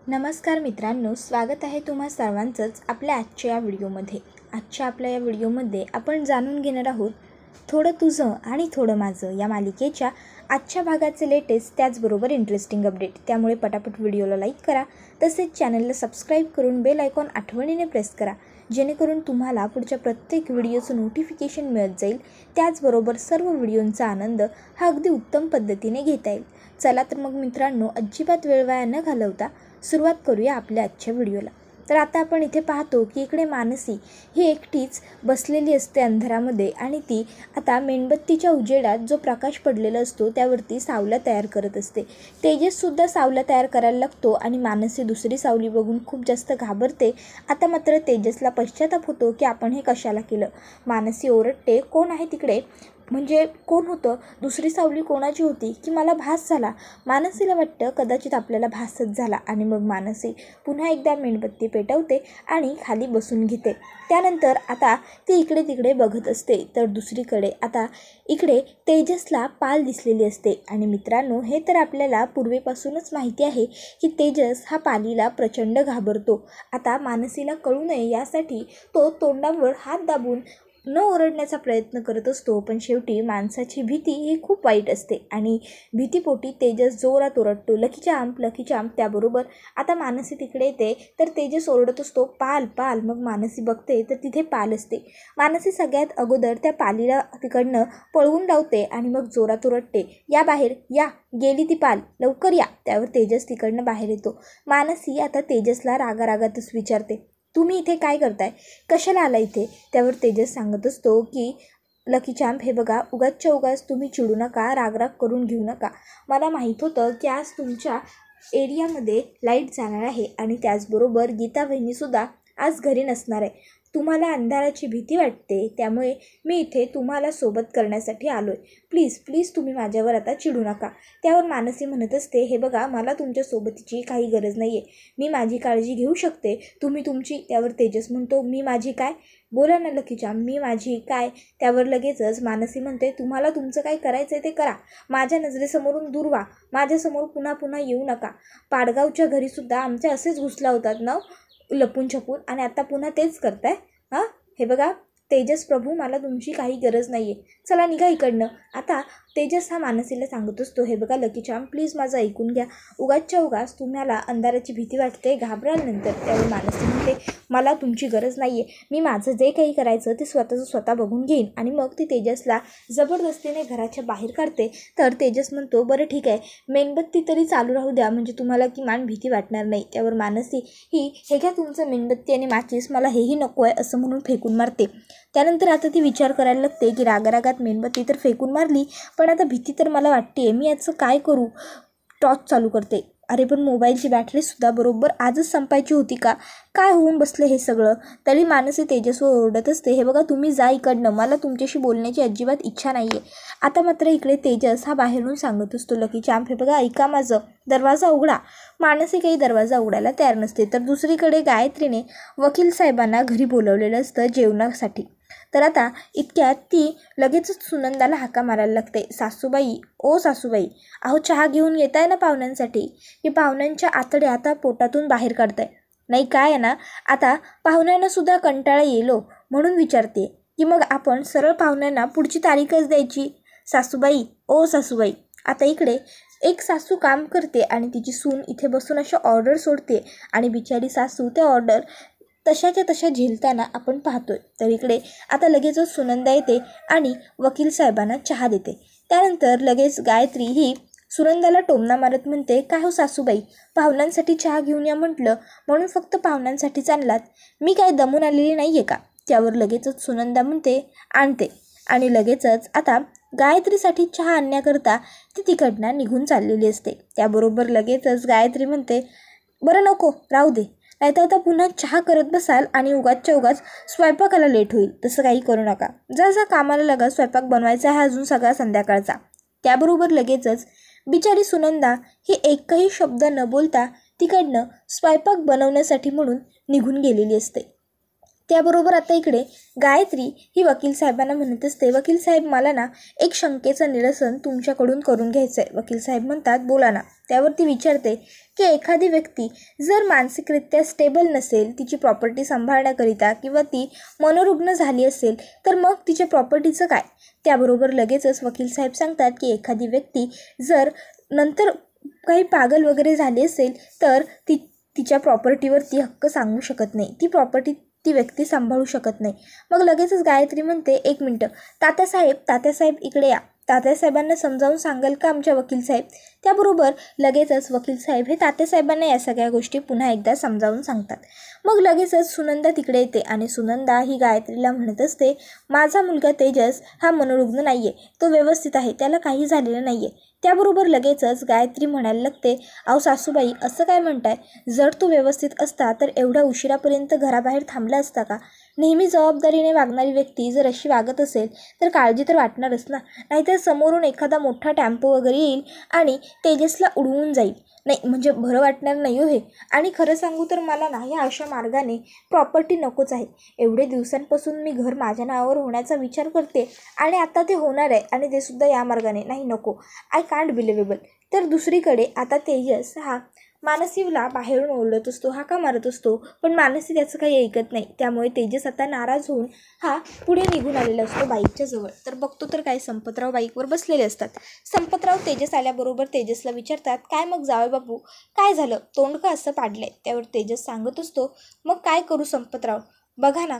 नमस्कार मित्रांनो, स्वागत आहे तुम्हा सर्वांचंच आपल्या आजच्या या व्हिडिओमध्ये. आपल्या या व्हिडिओमध्ये आपण जाणून घेणार आहोत थोडं तुझं आणि थोडं माझं या मालिकेच्या आजच्या भागाचे लेटेस्ट त्याचबरोबर इंटरेस्टिंग अपडेट. त्यामुळे पटापट व्हिडिओला लाईक करा, तसेच चॅनलला सबस्क्राईब करून बेल आयकॉन आठवणीने प्रेस करा, जेणेकरून तुम्हाला पुढच्या प्रत्येक व्हिडिओचं नोटिफिकेशन मिळत जाईल. त्याचबरोबर सर्व व्हिडिओंचा आनंद हा अगदी उत्तम पद्धतीने घेता येईल. चला तर मग मित्रांनो, अजिबात वेळ वाया न घालवता सुरुवात करूया आपल्या आजच्या व्हिडिओला. तर आता आपण इथे पाहतो की इकडे मानसी ही एकटीच बसलेली असते अंधारामध्ये आणि ती आता मेणबत्तीच्या उजेडात जो प्रकाश पडलेला असतो त्यावरती सावल्या तयार करत असते. तेजससुद्धा सावल्या तयार करायला लागतो आणि मानसी दुसरी सावली बघून खूप जास्त घाबरते. आता मात्र तेजसला पश्चाताप होतो की आपण हे कशाला केलं. मानसी ओरडते, कोण आहे तिकडे, म्हणजे कोण होतं, दुसरी सावली कोणाची होती की मला भास झाला. मानसीला वाटतं कदाचित आपल्याला भासच झाला आणि मग मानसी पुन्हा एकदा मेणबत्ती पेटवते आणि खाली बसून घेते. त्यानंतर आता ती इकडे तिकडे बघत असते. तर दुसरीकडे आता इकडे तेजसला पाल दिसलेली असते आणि मित्रांनो, हे तर आपल्याला पूर्वीपासूनच माहिती आहे की तेजस हा पालीला प्रचंड घाबरतो. आता मानसीला कळू नये यासाठी तो तोंडावर हात दाबून न ओरडण्याचा प्रयत्न करत असतो, पण शेवटी माणसाची भीती ही खूप वाईट असते आणि भीतीपोटी तेजस जोरात ओरडतो, लकी चांप लकी चांप. त्याबरोबर आता मानसी तिकडे येते तर तेजस ओरडत असतो, पाल पाल. मग मानसी बघते तर तिथे पाल असते. मानसी सगळ्यात अगोदर त्या पालीला तिकडनं पळवून लावते आणि मग जोरात ओरडते, या बाहेर या, गेली ती पाल, लवकर या. त्यावर तेजस तिकडनं बाहेर येतो. मानसी आता तेजसला रागारागातच विचारते, तुम्ही इथे काय करताय, कशाला आला इथे. त्यावर तेजस सांगत असतो की लकी चॅम्प, हे बघा, उगाचच्या उगाच तुम्ही चिडू नका, रागराग करून घेऊ नका. मला माहीत होतं की आज तुमच्या एरियामध्ये लाईट जाणार आहे आणि त्याचबरोबर गीता बहिणीसुद्धा आज घरी नसणार आहे. तुम्हाला अंधाराची भीती वाटते, त्यामुळे मी इथे तुम्हाला सोबत करण्यासाठी आलो आहे. प्लीज प्लीज तुम्ही माझ्यावर आता चिडू नका. त्यावर मानसी म्हणत असते, हे बघा, मला तुमच्या सोबतीची काही गरज नाही आहे, मी माझी काळजी घेऊ शकते, तुम्ही तुमची. त्यावर तेजस म्हणतो, मी माझी काय, बोला ना लकीच्या, मी माझी काय. त्यावर लगेचच मानसी म्हणते, तुम्हाला तुमचं काय करायचं आहे ते करा, माझ्या नजरेसमोरून दूर व्हा, माझ्यासमोर पुन्हा पुन्हा येऊ नका. पाडगावच्या घरीसुद्धा आमचे असेच घुसला होतात ना लपून छपून, आणि आता पुन्हा तेच करताय. हां, हे बघा तेजस प्रभू, मला तुमची काही गरज नाही आहे, चला निघा इकडनं. आता तेजस हा मानसीला सांगत असतो, हे बघा लकी चाम, प्लीज माझं ऐकून घ्या, उगाचच्या उगाच तुम्हाला अंधाराची भीती वाटते, घाबराल नंतर. त्यावेळी मानसी म्हणते, मला तुमची गरज नाही आहे, मी माझं जे काही करायचं ते स्वतः बघून घेईन. आणि मग ती तेजसला जबरदस्तीने घराच्या बाहेर काढते. तर तेजस म्हणतो, बरं ठीक आहे, मेणबत्ती तरी चालू राहू द्या, म्हणजे तुम्हाला किमान भीती वाटणार नाही. त्यावर मानसी ही, हे घ्या तुमचं मेणबत्ती आणि माचीस, मला हेही नको आहे असं म्हणून फेकून मारते. त्यानंतर आता ती विचार करायला लागते की रागारागात मेणबत्ती तर फेकून मारली, पण आता भीती तर मला वाटते, मी याचं काय करू. टॉर्च चालू करते. अरे पण मोबाईलची बॅटरीसुद्धा बरोबर आजच संपायची होती का, काय होऊन बसले हे सगळं. तरी मानसी तेजसवर ओरडत असते, हे बघा तुम्ही जा इकडनं, मला तुमच्याशी बोलण्याची अजिबात इच्छा नाही आहे. आता मात्र इकडे तेजस हा बाहेरून सांगत असतो, लकी चॅम्प, हे बघा ऐका माझं, दरवाजा उघडा. मानसी काही दरवाजा उघडायला तयार नसते. तर दुसरीकडे गायत्रीने वकील साहेबांना घरी बोलवलेलं असतं जेवणासाठी. तर आता इतक्यात ती लगेचच सुनंदाला हाका मारायला लागते, सासूबाई, ओ सासूबाई, अहो चहा घेऊन येताय ना पाहुण्यांसाठी, की पाहुण्यांच्या आतड्या आता पोटातून बाहेर काढताय, नाही काय आहे ना, आता पाहुण्यांना सुद्धा कंटाळा येलो म्हणून विचारते की मग आपण सरळ पाहुण्यांना पुढची तारीखच द्यायची. सासूबाई, ओ सासूबाई. आता इकडे एक सासू काम करते आणि तिची सून इथे बसून अशा ऑर्डर सोडते आणि बिचारी सासू त्या ऑर्डर तशाच्या तशा झेलताना आपण पाहतोय. तर इकडे आता लगेचच सुनंदा येते आणि वकील साहेबांना चहा देते. त्यानंतर लगेच गायत्री ही सुनंदाला टोमणा मारत म्हणते, काय हो सासूबाई, पाहुण्यांसाठी चहा घेऊन या म्हटलं म्हणून फक्त पाहुण्यांसाठीच आणलात, मी काय दमून आलेली नाही आहे का. त्यावर लगेचच सुनंदा म्हणते, आणते. आणि लगेचच आता गायत्रीसाठी चहा आणण्याकरता ती तिकडनं निघून चाललेली असते. त्याबरोबर लगेचच गायत्री म्हणते, बरं नको, राहू दे, नाही तर आता पुन्हा चहा करत बसाल आणि उगाचच्या उगाच स्वयंपाकाला लेट होईल, तसं काही करू नका, जा जा कामाला लागा, स्वयंपाक बनवायचा आहे अजून सगळा संध्याकाळचा. त्याबरोबर लगेचच बिचारी सुनंदा ही एकही शब्द न बोलता तिकडनं स्वयंपाक बनवण्यासाठी म्हणून निघून गेलेली असते. त्याबरोबर आता इकडे गायत्री ही वकील साहेबांना म्हणत असते, वकील साहेब मला ना एक शंकेचं निरसन तुमच्याकडून करून घ्यायचं आहे. वकील साहेब म्हणतात बोला ना. त्यावर ती विचारते की एखादी व्यक्ती जर मानसिकरित्या स्टेबल नसेल, तिची प्रॉपर्टी सांभाळण्याकरिता किंवा ती मनोरुग्ण झाली असेल तर मग तिच्या प्रॉपर्टीचं काय. त्याबरोबर लगेचच वकील साहेब सांगतात की एखादी व्यक्ती जर नंतर काही पागल वगैरे झाली असेल तर तिच्या प्रॉपर्टीवर ती हक्क सांगू शकत नाही, ती प्रॉपर्टी ती व्यक्ती सांभाळू शकत नाही. मग लगेचच गायत्री म्हणते, एक मिनटं तात्यासाहेब इकडे या. तात्यासाहेबांना समजावून सांगाल का आमच्या वकील साहेब. त्याबरोबर लगेचच वकील साहेब हे तात्यासाहेबांना या सगळ्या गोष्टी पुन्हा एकदा समजावून सांगतात. मग लगेचच सुनंदा तिकडे येते आणि सुनंदा ही गायत्रीला म्हणत असते, माझा मुलगा तेजस हा मनोरुग्ण नाही आहे, तो व्यवस्थित आहे, त्याला काही झालेलं नाही आहे. त्याबरोबर लगेचच गायत्री म्हणायला लागते, अहो सासूबाई असं काय म्हणताय, जर तो व्यवस्थित असता तर एवढ्या उशिरापर्यंत घराबाहेर थांबला असता का. नेहमी जबाबदारीने वागणारी व्यक्ती जर अशी वागत असेल तर काळजी तर वाटणारच ना. नाहीतर समोरून एखादा मोठा टेम्पो वगैरे येईल आणि तेजसला उडवून जाईल. नाही म्हणजे बरं वाटणार नाही हो हे. आणि खरं सांगू तर मला ना या अशा मार्गाने प्रॉपर्टी नकोच आहे. एवढे दिवसांपासून मी घर माझ्या नावावर होण्याचा विचार करते आणि आता ते होणार आहे आणि ते सुद्धा या मार्गाने. नाही नको, आय कांट बिलिव्हेबल. तर दुसरीकडे आता तेजस हा मानसीला बाहेरून ओरडत असतो, हाका मारत असतो, पण मानसी त्याचं काही ऐकत नाही. त्यामुळे तेजस आता नाराज होऊन हा पुढे निघून आलेला असतो बाईकच्या जवळ. तर बघतो तर काय, संपतराव बाईकवर बसलेले असतात. संपतराव तेजस आल्याबरोबर तेजसला विचारतात, काय मग जावई बापू काय झालं, तोंड का असं पाडलंय. त्यावर तेजस सांगत असतो, मग काय करू संपतराव, बघा ना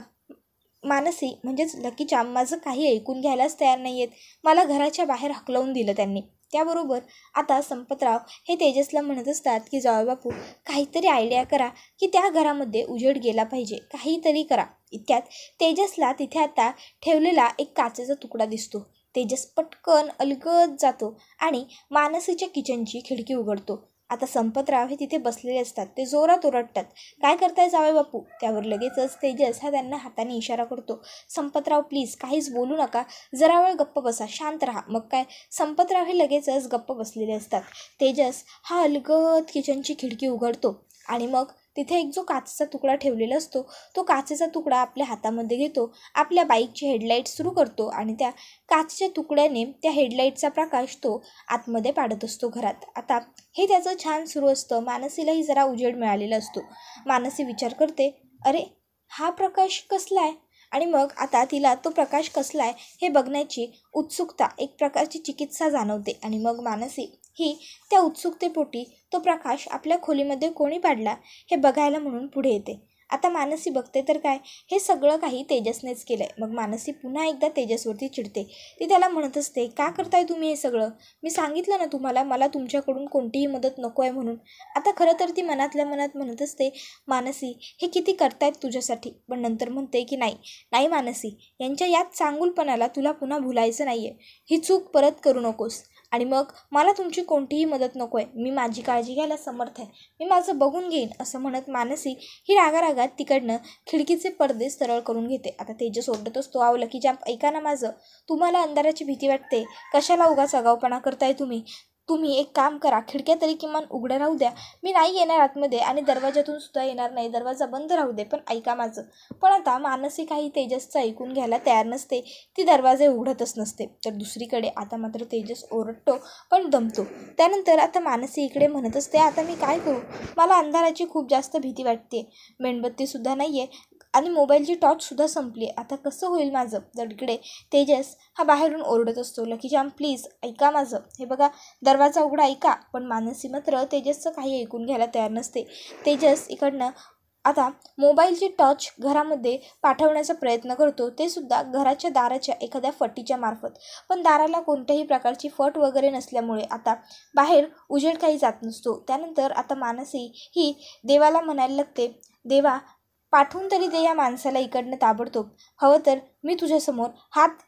मानसी म्हणजेच लकी चाम माझं काही ऐकून घ्यायलाच तयार नाही आहेत, मला घराच्या बाहेर हकलवून दिलं त्यांनी. त्याबरोबर आता संपतराव हे तेजसला म्हणत असतात की जावई बापू काहीतरी आयडिया करा की त्या घरामध्ये उजेड गेला पाहिजे, काहीतरी करा. इतक्यात तेजसला तिथे आता ठेवलेला एक काचेचा तुकडा दिसतो. तेजस पटकन अलगद जातो आणि मानसीच्या किचनची खिडकी उघडतो. आता संपतराव हे तिथे बसलेले असतात. ते जोरात ओरडतात, काय करताय जावई बापू. त्यावर लगेचच तेजस हा त्यांना हाताने इशारा करतो, संपतराव प्लीज काहीच बोलू नका, जरा वेळ गप्प बसा, शांत राहा. मग काय, संपतराव हे लगेचच गप्प बसलेले असतात. तेजस हा अलगद किचनची खिडकी उघडतो आणि मग तिथे एक जो काचेचा तुकडा ठेवलेला असतो तो काचेचा तुकडा आपल्या हातामध्ये घेतो, आपल्या बाईकची हेडलाईट सुरू करतो आणि त्या काचेच्या तुकड्याने त्या हेडलाईटचा प्रकाश तो आतमध्ये पाडत असतो घरात. आता हे त्याचं छान सुरू असतं. मानसीलाही जरा उजेड मिळालेला असतो. मानसी विचार करते, अरे हा प्रकाश कसला आहे. आणि मग आता तिला तो प्रकाश कसला आहे हे बघण्याची उत्सुकता, एक प्रकारची चिकित्सा जाणवते. आणि मग मानसी ही त्या उत्सुकतेपोटी तो प्रकाश आपल्या खोलीमध्ये कोणी पाडला हे बघायला म्हणून पुढे येते. आता मानसी बघते तर काय, हे सगळं काही तेजसनेच केलं आहे. मग मानसी पुन्हा एकदा तेजसवरती चिडते. ती त्याला म्हणत असते, का करताय तुम्ही हे सगळं, मी सांगितलं ना तुम्हाला मला तुमच्याकडून कोणतीही मदत नको आहे म्हणून. आता खरं तर ती मनातल्या मनात म्हणत असते, मानसी हे किती करतायत तुझ्यासाठी, पण नंतर म्हणते की नाही मानसी, यांच्या यात चांगुलपणाला तुला पुन्हा भुलायचं नाही आहे, ही चूक परत करू नकोस. आणि मग मला तुमची कोणतीही मदत नको आहे, मी माझी काळजी घ्यायला समर्थ आहे, मी माझं बघून घेईन. असं म्हणत मानसी ही रागारागात तिकडनं खिडकीचे पडदे सरळ करून घेते. आता तेजस ओरडत असतो, अहो लकी जॅम्प ऐका ना माझं, तुम्हाला अंधाराची भीती वाटते, कशाला उगाच आगाऊपणा करताय तुम्ही एक काम करा, खिडक्या तरी किमान उघड्या राहू द्या, मी नाही येणार आतमध्ये आणि दरवाजातून सुद्धा येणार नाही, दरवाजा बंद राहू दे, पण ऐका माझं. पण आता मानसी काही तेजसचं ऐकून घ्यायला तयार नसते, ती दरवाजे उघडतच नसते. तर दुसरीकडे आता मात्र तेजस ओरडतो पण दमतो. त्यानंतर आता मानसी इकडे म्हणत असते, आता मी काय करू, मला अंधाराची खूप जास्त भीती वाटते, मेणबत्तीसुद्धा नाही आहे आणि मोबाईलची टॉर्चसुद्धा संपली आहे, आता कसं होईल माझं. तर इकडे तेजस हा बाहेरून ओरडत असतो, लकी जाम प्लीज ऐका माझं, हे बघा दरवाजा उघडा ऐका. पण मानसी मात्र तेजसचं काही ऐकून घ्यायला तयार नसते. तेजस इकडनं आता मोबाईलची टॉर्च घरामध्ये पाठवण्याचा प्रयत्न करतो, ते सुद्धा घराच्या दाराच्या एखाद्या फटीच्या मार्फत. पण दाराला कोणत्याही प्रकारची फट वगैरे नसल्यामुळे आता बाहेर उजेड काही जात नसतो. त्यानंतर आता मानसी ही देवाला म्हणायला लागते, देवा पाठवून तरी दे या माणसाला इकडनं ताबडतोब, हवं तर मी तुझ्यासमोर हात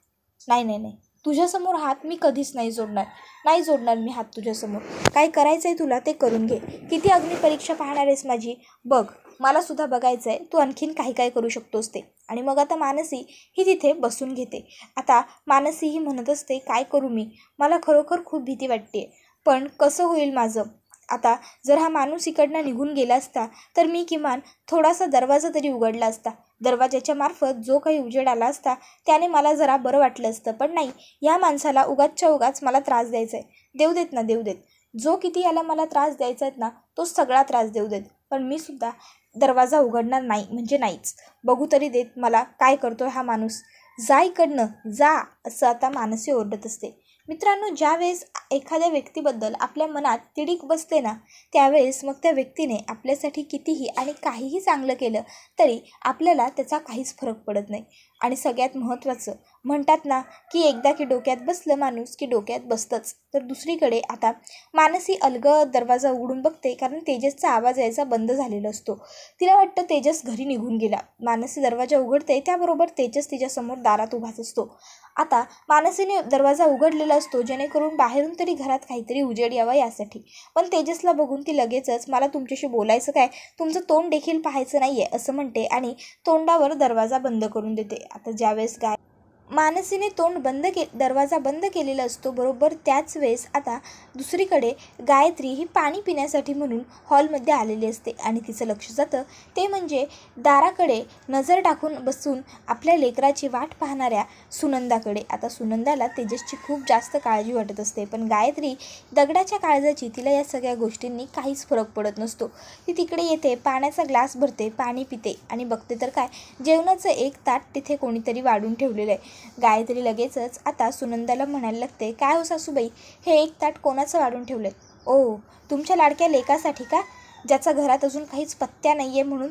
नाही तुझ्यासमोर हात मी कधीच नाही जोडणार मी हात तुझ्यासमोर, काय करायचं आहे तुला ते करून घे, किती अग्निपरीक्षा पाहणार आहेस माझी, बघ मला सुद्धा बघायचं आहे तू आणखीन काय करू शकतोस ते. आणि मग आता मानसी ही तिथे बसून घेते. आता मानसी ही म्हणत असते, काय करू मी, मला खरोखर खूप भीती वाटते, पण कसं होईल माझं. आता जर हा माणूस इकडनं निघून गेला असता तर मी किमान थोडासा दरवाजा तरी उघडला असता, दरवाजाच्या मार्फत जो काही उजेड आला असता त्याने मला जरा बरं वाटलं असतं, पण नाही, या माणसाला उगाचच्या उगाच मला त्रास द्यायचा आहे. देऊ देत ना, देऊ देत. जो किती याला मला त्रास द्यायचा आहे ना, तो सगळा त्रास देऊ देत, पण मी सुद्धा दरवाजा उघडणार नाही म्हणजे नाहीच. बघू तरी देत मला काय करतोय हा माणूस. जा इकडनं, जा, असं आता मानसी ओरडत असते. मित्रांनो, ज्यावेळेस एखाद्या व्यक्तीबद्दल आपल्या मनात तिडीक बसते ना, त्यावेळेस मग त्या व्यक्तीने आपल्यासाठी कितीही आणि काहीही चांगलं केलं तरी आपल्याला त्याचा काहीच फरक पडत नाही. आणि सगळ्यात महत्त्वाचं म्हणतात ना, की एकदा की डोक्यात बसलं माणूस की डोक्यात बसतंच. तर दुसरीकडे आता मानसी अलगद दरवाजा उघडून बघते, कारण तेजसचा आवाज यायचा बंद झालेला असतो. तिला वाटतं तेजस घरी निघून गेला. मानसी दरवाजा उघडते, त्याबरोबर तेजस तिच्यासमोर दारात उभाच असतो. आता मानसीने दरवाजा उघडलेला असतो जेणेकरून बाहेरून तरी घरात काहीतरी उजेड यावा यासाठी. पण तेजसला बघून ती लगेचच, मला तुमच्याशी बोलायचं काय, तुमचं तोंड देखील पाहायचं नाही आहे, असं म्हणते आणि तोंडावर दरवाजा बंद करून देते. आता ज्यावेळेस मानसीने दरवाजा बंद केलेला असतो, बरोबर त्याच वेळेस आता दुसरीकडे गायत्री ही पाणी पिण्यासाठी म्हणून हॉलमध्ये आलेली असते आणि तिचं लक्ष जातं ते म्हणजे दाराकडे नजर टाकून बसून आपल्या लेकराची वाट पाहणाऱ्या सुनंदाकडे. आता सुनंदाला तेजसची खूप जास्त काळजी वाटत असते, पण गायत्री दगडाच्या काळजाची, तिला या सगळ्या गोष्टींनी काहीच फरक पडत नसतो. ती तिकडे येते, पाण्याचा ग्लास भरते, पाणी पिते आणि बघते तर काय, जेवणाचं एक ताट तिथे कोणीतरी वाढून ठेवलेलं आहे. गायत्री लगेचच आता सुनंदाला म्हणायला लागते, काय हो सासूबाई, हे एक ताट कोणाचं वाढून ठेवलं? ओ, तुमच्या लाडक्या लेकासाठी का, ज्याचा घरात अजून काहीच पत्त्या नाही आहे म्हणून?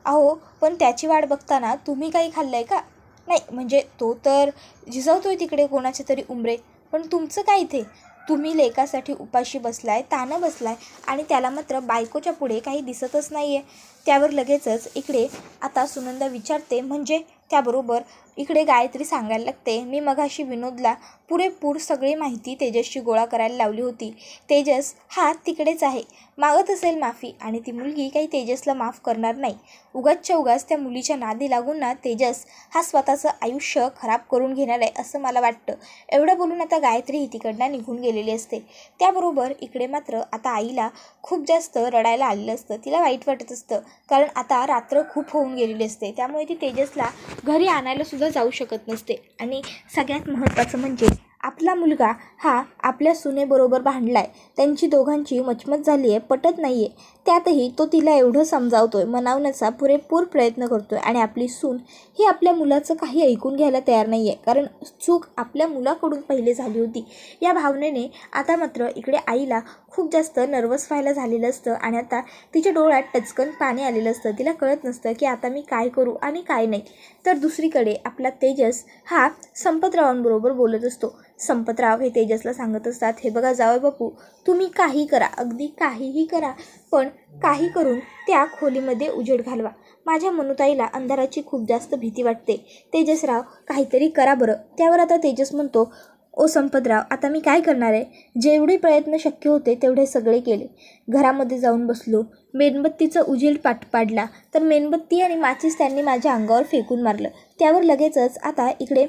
अहो, पण त्याची वाट बघताना तुम्ही काही खाल्लं आहे का? नाही म्हणजे तो तर झिजवतोय तिकडे कोणाचे तरी उंबरे, पण तुमचं काय इथे? तुम्ही लेकासाठी उपाशी बसलाय, तानं बसलाय आणि त्याला मात्र बायकोच्या पुढे काही दिसतच नाही आहे. त्यावर लगेचच इकडे आता सुनंदा विचारते, म्हणजे त्याबरोबर इकडे गायत्री सांगायला लागते, मी मगाशी विनोदला पुरेपूर सगळी माहिती तेजसची गोळा करायला लावली होती. तेजस हा तिकडेच आहे, मागत असेल माफी, आणि ती मुलगी काही तेजसला माफ करणार नाही. उगाचच्या उगाच त्या मुलीच्या नादी लागून ना तेजस हा स्वतःचं आयुष्य खराब करून घेणार आहे असं मला वाटतं. एवढं बोलून आता गायत्री ही तिकडनं निघून गेलेली असते. त्याबरोबर इकडे मात्र आता आईला खूप जास्त रडायला आलेलं असतं. तिला वाईट वाटत असतं, कारण आता रात्र खूप होऊन गेलेली असते, त्यामुळे ती तेजसला घरी आणायला सुद्धा जाऊ शकत नसते. आणि सगळ्यात महत्त्वाचं म्हणजे आपला मुलगा हा आपल्या सुनेबरोबर भांडलाय, त्यांची दोघांची मचमच झाली आहे, पटत नाही आहे, त्यातही तो तिला एवढं समजावतोय, मनावण्याचा पुरेपूर प्रयत्न करतोय, आणि आपली सून ही आपल्या मुलाचं काही ऐकून घ्यायला तयार नाही आहे, कारण चूक आपल्या मुलाकडून पहिले झाली होती. या भावनेने आता मात्र इकडे आईला खूप जास्त नर्वस व्हायला झालेलं असतं आणि आता तिच्या डोळ्यात टचकन पाणी आलेलं असतं. तिला कळत नसतं की आता मी काय करू आणि काय नाही. तर दुसरीकडे आपला तेजस हा संपतरावांबरोबर बोलत असतो. संपतराव हे तेजसला सांगत असतात, हे बघा जावई बापू, तुम्ही काही करा, अगदी काहीही करा, पण काही करून त्या खोलीमध्ये उजेड घालवा. माझ्या मनुताईला अंधाराची खूप जास्त भीती वाटते. तेजसराव काहीतरी करा बरं. त्यावर आता तेजस म्हणतो, ओ संपतराव, आता मी काय करणार आहे? जेवढे प्रयत्न शक्य होते तेवढे सगळे केले. घरामध्ये जाऊन बसलो, मेणबत्तीचा उजेड पाडला, तर मेणबत्ती आणि माचीस त्यांनी माझ्या अंगावर फेकून मारलं. त्यावर लगेचच आता इकडे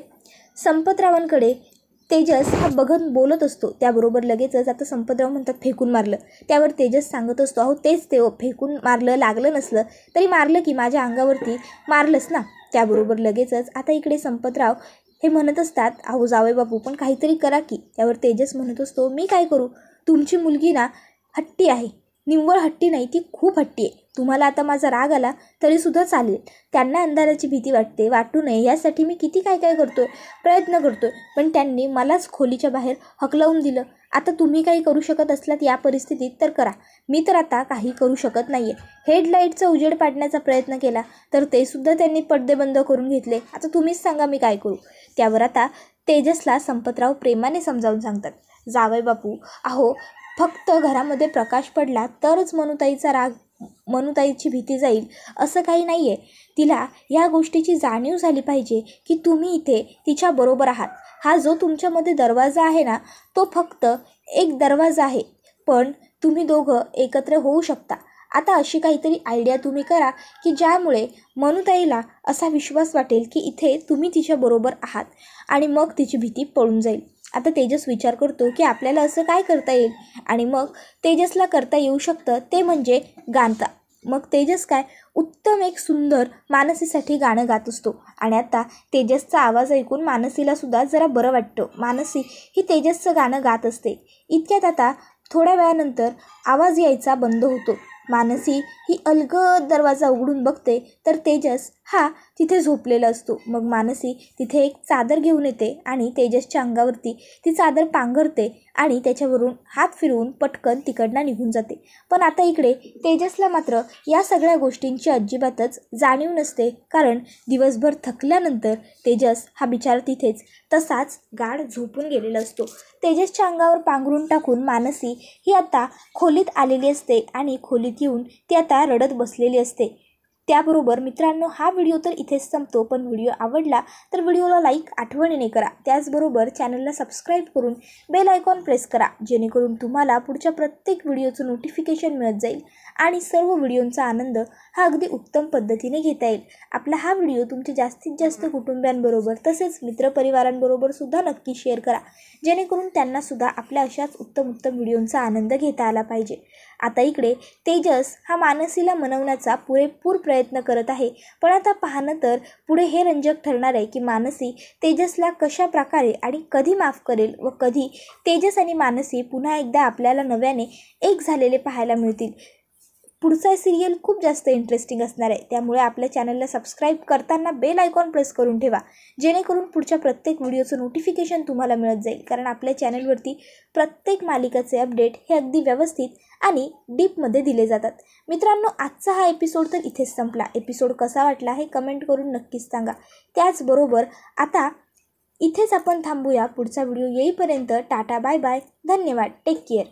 संपतरावांकडे तेजस हा बघत बोलत असतो. त्याबरोबर लगेचच आता संपतराव म्हणतात, फेकून मारलं. त्यावर तेजस सांगत असतो, अहो तेच ते, फेकून मारलं, लागलं नसलं तरी मारलं की, माझ्या अंगावरती मारलंच ना. त्याबरोबर लगेचच आता इकडे संपतराव हे म्हणत असतात, अहो जावई बापू, पण काहीतरी करा की. त्यावर तेजस म्हणत असतो, मी काय करू? तुमची मुलगी ना हट्टी आहे, निव्वळ हट्टी नाही, ती खूप हट्टी आहे. तुम्हाला आता माझा राग आला तरीसुद्धा चालेल. त्यांना अंधाराची भीती वाटू नये यासाठी मी किती काय करतोय, प्रयत्न करतोय, पण त्यांनी मलाच खोलीच्या बाहेर हकलवून दिलं. आता तुम्ही काही करू शकत असलात या परिस्थितीत तर करा. मी तर आता काही करू शकत नाही आहे. हेडलाईटचा उजेड पाडण्याचा प्रयत्न केला तर ते सुद्धा त्यांनी पडदे बंद करून घेतले. आता तुम्हीच सांगा मी काय करू? त्यावर आता तेजसला संपतराव प्रेमाने समजावून सांगतात, जावई बापू, अहो फक्त घरामध्ये प्रकाश पडला तरच मनुताईची भीती जाईल असं काही नाही आहे. तिला या गोष्टीची जाणीव झाली पाहिजे की तुम्ही इथे तिच्याबरोबर आहात. हा जो तुमच्यामध्ये दरवाजा आहे ना, तो फक्त एक दरवाजा आहे, पण तुम्ही दोघं एकत्र होऊ शकता. आता अशी काहीतरी आयडिया तुम्ही करा की ज्यामुळे मनुताईला असा विश्वास वाटेल की इथे तुम्ही तिच्याबरोबर आहात, आणि मग तिची भीती पळून जाईल. आता तेजस विचार करतो की आपल्याला असं काय करता येईल, आणि मग तेजसला करता येऊ शकतं ते म्हणजे मग तेजस काय उत्तम एक सुंदर मानसीसाठी गाणं गात असतो आणि आता तेजसचा आवाज ऐकून मानसीला सुद्धा जरा बरं वाटतं. मानसी ही तेजसचं गाणं गात असते. इतक्यात आता थोड्या वेळानंतर आवाज यायचा बंद होतो. मानसी ही अलगद दरवाजा उघडून बघते तर तेजस हा तिथे झोपलेला असतो. मग मानसी तिथे एक चादर घेऊन येते आणि तेजसच्या अंगावरती ती चादर पांघरते आणि त्याच्यावरून हात फिरवून पटकन तिकडनं निघून जाते. पण आता इकडे तेजसला मात्र या सगळ्या गोष्टींची अजिबातच जाणीव नसते, कारण दिवसभर थकल्यानंतर तेजस हा बिचारा तिथेच तसाच गाढ झोपून गेलेला असतो. तेजसच्या अंगावर पांघरून टाकून मानसी ही आता खोलीत आलेली असते आणि खोलीत येऊन ती आता रडत बसलेली असते. त्याबरोबर मित्रांनो, हा व्हिडिओ तर इथेच संपतो. पण व्हिडिओ आवडला तर व्हिडिओला लाईक आठवणीने करा. त्याचबरोबर चॅनलला सबस्क्राईब करून बेल आयकॉन प्रेस करा, जेणेकरून तुम्हाला पुढच्या प्रत्येक व्हिडिओचं नोटिफिकेशन मिळत जाईल आणि सर्व व्हिडिओंचा आनंद हा अगदी उत्तम पद्धतीने घेता येईल. आपला हा व्हिडिओ तुमच्या जास्तीत जास्त कुटुंबियांबरोबर तसेच मित्रपरिवारांबरोबर सुद्धा नक्की शेअर करा, जेणेकरून त्यांनासुद्धा आपल्या अशाच उत्तम व्हिडिओंचा आनंद घेता आला पाहिजे. आता इकडे तेजस हा मानसीला मनवण्याचा पुरेपूर प्रयत्न करत आहे. पण आता पाहणं तर पुढे हे रंजक ठरणार आहे की मानसी तेजसला कशा प्रकारे आणि कधी माफ करेल व कधी तेजस आणि मानसी पुन्हा एकदा आपल्याला नव्याने एक झालेले पाहायला मिळतील. पुढचा सिरियल खूप जास्त इंटरेस्टिंग असणार आहे. त्यामुळे आपल्या चॅनलला सबस्क्राईब करताना बेल आयकॉन प्रेस करून ठेवा, जेणेकरून पुढच्या प्रत्येक व्हिडिओचं नोटिफिकेशन तुम्हाला मिळत जाईल. कारण आपल्या चॅनलवरती प्रत्येक मालिकाचे अपडेट हे अगदी व्यवस्थित आणि डीपमध्ये दिले जातात. मित्रांनो, आजचा हा एपिसोड तर इथेच संपला. एपिसोड कसा वाटला हे कमेंट करून नक्कीच सांगा. त्याचबरोबर आता इथेच आपण थांबूया. पुढचा व्हिडिओ येईपर्यंत टाटा बाय बाय. धन्यवाद. Take care.